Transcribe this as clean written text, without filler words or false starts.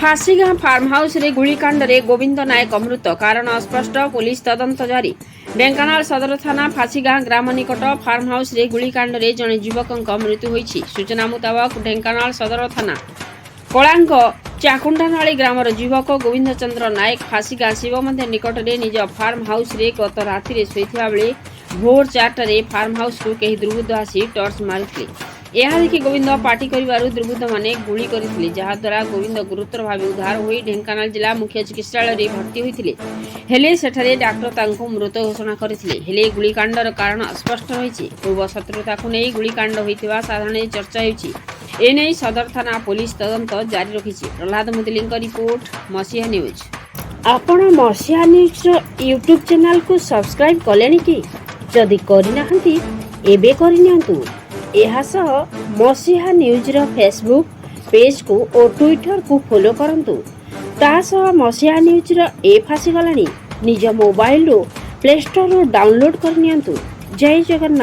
फासीगाँ farm house रे गुलिकांड रे गोविंद नायक मृत कारण अस्पष्ट पुलिस तदंत जारी। ढेंकानाल सदर थाना फासीगाँ ग्राम निकट फार्म हाउस रे गुलिकांड रे जने युवकक मृत्यु होईछि। सूचना मुताबक ढेंकानाल सदर थाना कलांग चाकुंडानाली ग्रामर युवक गोविंद चंद्र नायक फासीगाँ शिव मंदिर निकट रे निज फार्म हाउस रे गत राति रे सोईथिबा बेले भोर 4 रे फार्म हाउस को केही दुर्बृत्त आसी टर्च मारिथिले। यह देखि गोविंद पार्टी करिवारु दुर्बृत्त माने गुली करिथिले, जहा द्वारा गोविंद गुरुतर भावे उद्धार होई ढेंकानाल जिला मुख्य चिकित्सालय रे भर्ती होइथिले। हेले सेठारे डाक्टर तांको मृत घोषणा करिथिले। हेले गुलिकांडर कारण स्पष्ट रहिछि। पूर्व शत्रुता को नै गुलिकांड होइथिबा साधारण चर्चा हेउछि। एनै सदर थाना पुलिस तदंत जारी रखिछि। प्रहलाद मुदलिंग रिपोर्ट, मसीहा न्यूज। आपण मसीहा न्यूज यूट्यूब चैनल को सब्सक्राइब कलेनि कि? जदि करिनाहंती एबे करिनियंतु। एहा सह मसीहा न्यूज रो फेसबुक पेज को और ट्विटर को फॉलो करंतु। ता सह मसीहा न्यूज रो ऐप आसी गलानी। निज मोबाइल रो प्ले स्टोर रो डाउनलोड करनियंतु। जय जगन्नाथ।